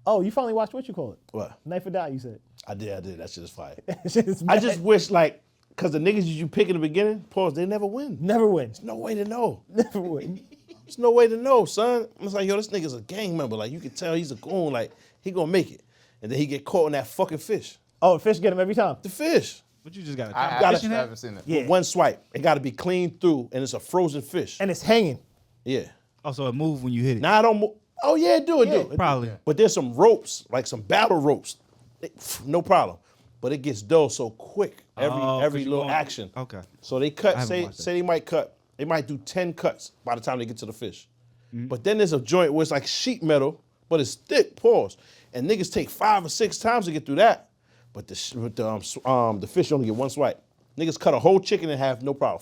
Oh, you finally watched what you call it? What? Knife or Die, you said. I did. That shit is fire. Shit is I mad. just wish, like, because the niggas you pick in the beginning, pause, they never win. Never win. No way to know. Never win. There's no way to know, son. It's like, yo, this nigga's a gang member. Like, you can tell he's a goon. Like, he gonna make it. And then he get caught in that fucking fish. Oh, fish get him every time. The fish. But you just got to I haven't seen it. Yeah. One swipe. It gotta be clean through, and it's a frozen fish. And it's hanging. Yeah. Also, it moves when you hit it. Now I don't move. Oh, yeah, do it. Probably. But there's some ropes, like some battle ropes. No problem. But it gets dull so quick, every 'cause you little going- action. Okay. So they cut, haven't say watched it. they might cut, they might do 10 cuts by the time they get to the fish. Mm-hmm. But then there's a joint where it's like sheet metal, but it's thick, pause. And niggas take 5 or 6 times to get through that. But the fish only get one swipe. Niggas cut a whole chicken in half, no problem.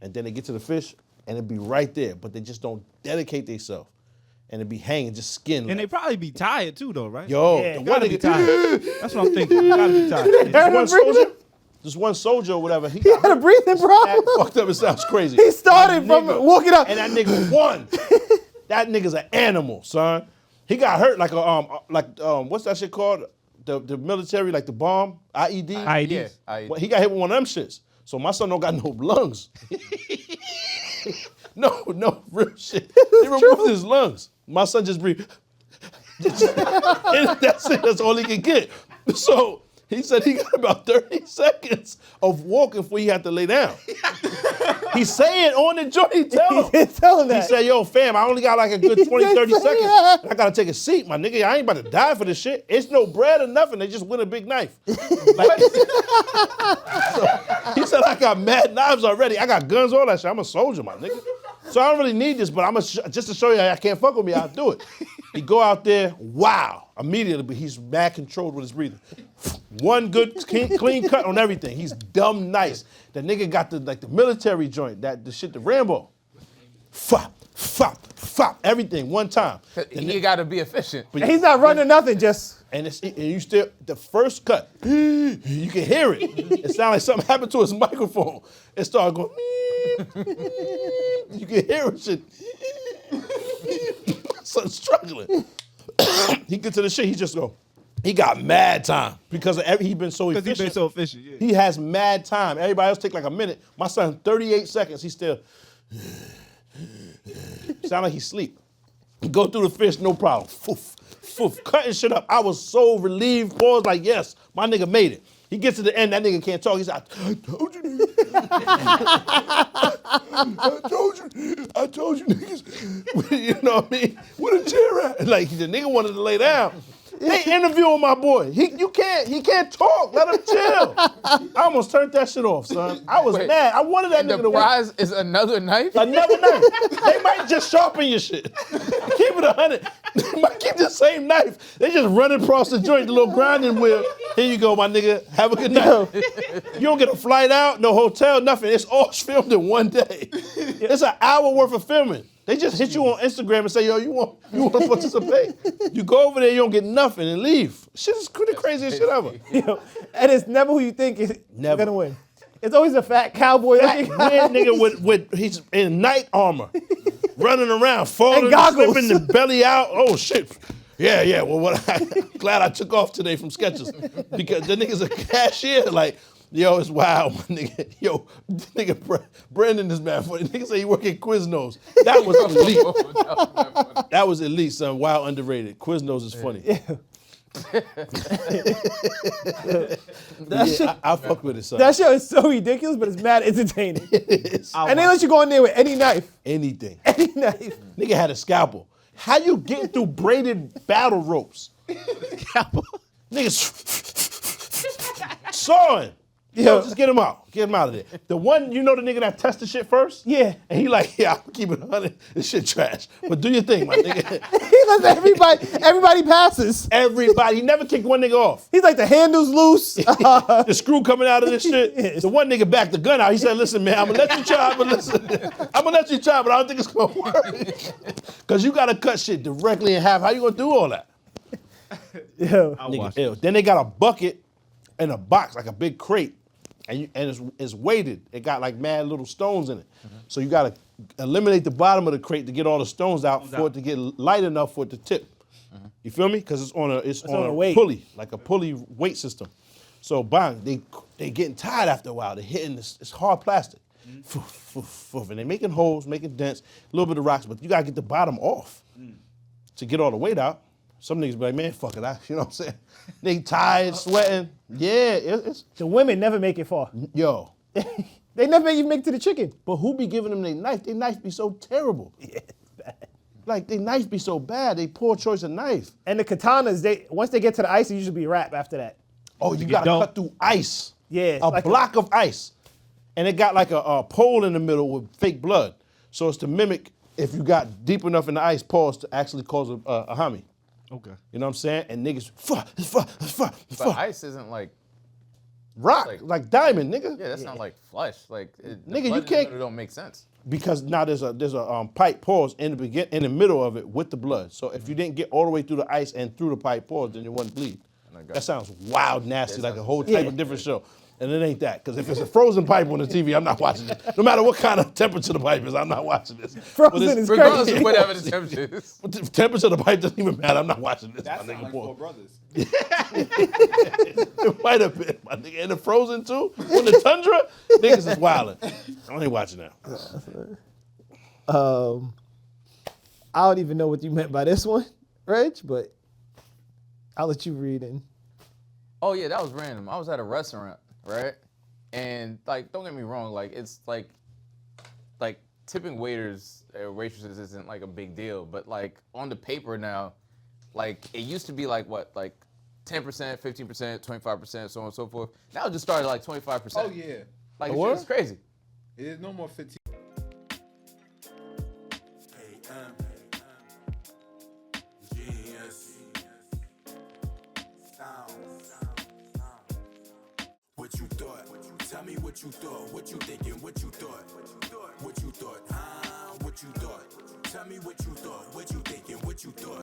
And then they get to the fish, and it be right there. But they just don't dedicate themselves. And it be hanging, just skin. And they probably be tired too, though, right? Yo, Yeah, the you one gotta be nigga, tired. That's what I'm thinking. You gotta be tired. this one soldier or whatever, he He had a breathing problem. fucked up. It sounds crazy. He started from Nigga. walking up. And that nigga won. That nigga's an animal, son. He got hurt like what's that shit called? The military, like the bomb, IED. IEDs. Yeah, Well, he got hit with one of them shits. So my son don't got no lungs. no, real shit. They removed his lungs. My son just breathed. And that's it. That's all he can get. So he said he got about 30 seconds of walking before he had to lay down. He's saying on the joint, he tell him. Tell him that. He said, yo, fam, I only got like a good 20, 30 did say seconds. that. I gotta take a seat, my nigga. I ain't about to die for this shit. It's no bread or nothing. They just win a big knife. Like, so he said, I got mad knives already. I got guns, all that shit. I'm a soldier, my nigga. So I don't really need this, but just to show you I can't fuck with me, I'll do it. He go out there, wow, immediately, but he's mad controlled with his breathing. One good clean cut on everything. He's dumb nice. The nigga got the military joint, the shit, the Rambo. Fop, fop, fop, everything one time. You got to be efficient. And he's not running nothing, just. And you still, the first cut, you can hear it. It sounds like something happened to his microphone. It started going, you can hear it shit. Son's struggling. He get to the shit, he just go, he got mad time because he been so Because efficient. he been so efficient. Yeah. He has mad time. Everybody else take like a minute. My son, 38 seconds, he still, sound like he sleep. He go through the fish, no problem. Foof, foof, cutting shit up. I was so relieved, pause, like, yes, my nigga made it. He gets to the end, that nigga can't talk. He said, I told you. I told you niggas. You know what I mean? Where the chair at? Like, the nigga wanted to lay down. They interviewing my boy. He can't talk. Let him chill. I almost turned that shit off, son. I was Wait, mad. I wanted that nigga The to win. prize is another knife? Another knife. They might just sharpen your shit. Keep it 100. They might keep the same knife. They just run across the joint, the little grinding wheel. Here you go, my nigga. Have a good night. You don't get a flight out, no hotel, nothing. It's all filmed in one day. It's an hour worth of filming. They just hit you on Instagram and say, yo, you want to participate? You go over there, you don't get nothing and leave. Shit is the craziest shit ever. Yo, and it's never who you think is Never. gonna win. It's always a fat cowboy. That weird nigga with he's in knight armor, running around, falling, And goggles. slipping the belly out. Oh shit. Yeah. Well, glad I took off today from Skechers because the nigga's a cashier. Like, yo, it's wild, my nigga. Yo, nigga, Brandon is mad funny. Nigga say he work at Quiznos. That was elite. That was elite, son. Wild, underrated. Quiznos is funny. I fuck with it, son. That show is so ridiculous, but it's mad entertaining. It's And they let you go in there with any knife. anything. Any knife. Nigga had a scalpel. How you get through braided battle ropes? Niggas sawing. Yo, just get him out. Get him out of there. The one, you know the nigga that test the shit first? Yeah. And he like, yeah, I'll keep it 100. This shit trash. But do your thing, my nigga. He lets everybody passes. Everybody, he never kicked one nigga off. He's like, the handle's loose. The screw coming out of this shit. The one nigga backed the gun out. He said, listen, man, I'm gonna let you try, but I don't think it's gonna work. Cause you gotta cut shit directly in half. How you gonna do all that? Yo. Nigga, ew. Then they got a bucket and a box, like a big crate. And it's weighted. It got like mad little stones in it. So you gotta eliminate the bottom of the crate to get all the stones out for it to get light enough for it to tip. You feel me? Because it's on on a a weight. pulley, like a pulley weight system. So bang, they getting tired after a while. They're hitting this hard plastic. And they're making holes, making dents, a little bit of rocks, but you gotta get the bottom off to get all the weight out. Some niggas be like, man, fuck it, you know what I'm saying? They tired, sweating. Yeah, it's The women never make it far. yo. They never even make it to the chicken. But who be giving them their knife? Their knife be so terrible. Yeah, it's bad. Like their knife be so bad. They poor choice of knife. And the katanas, once they get to the ice, it usually be wrap after that. Oh, you get gotta dumped. cut through ice. Yeah, it's a like block of ice, and it got like a pole in the middle with fake blood. So it's to mimic if you got deep enough in the ice, pause to actually cause a hammy. Okay. You know what I'm saying? And niggas, But ice isn't like, rock like diamond, nigga. yeah, that's not like flesh. Like, Nigga, you you can't- It don't make sense. Because now there's a pipe pause in the middle of it with the blood. So if you didn't get all the way through the ice and through the pipe pause, then you wouldn't bleed. That sounds wild, nasty, like a whole type of different show. And it ain't that. Because if it's a frozen pipe on the TV, I'm not watching it. No matter what kind of temperature the pipe is, I'm not watching this. Frozen But is Regardless crazy. of whatever the temperature is. But the temperature of the pipe doesn't even matter. I'm not watching this. That my sounds nigga, like boy. Four Brothers. It might have been, my nigga. And the frozen too? On the tundra? Niggas is wildin'. I ain't watching that. I don't even know what you meant by this one, Reg, but I'll let you read it. Oh yeah, that was random. I was at a restaurant, right? And like, don't get me wrong, like it's like tipping waiters or waitresses isn't like a big deal, but like on the paper now, like it used to be like what, like 10%, 15%, 25%, so on and so forth. Now it just started at like 25%. Oh yeah, Like What? it's crazy. it is no more 15. What you thought? Tell me what you thought. What you thinking? What you thought? What you thought? What you thought? Tell me what you thought. What you thinking? What you thought?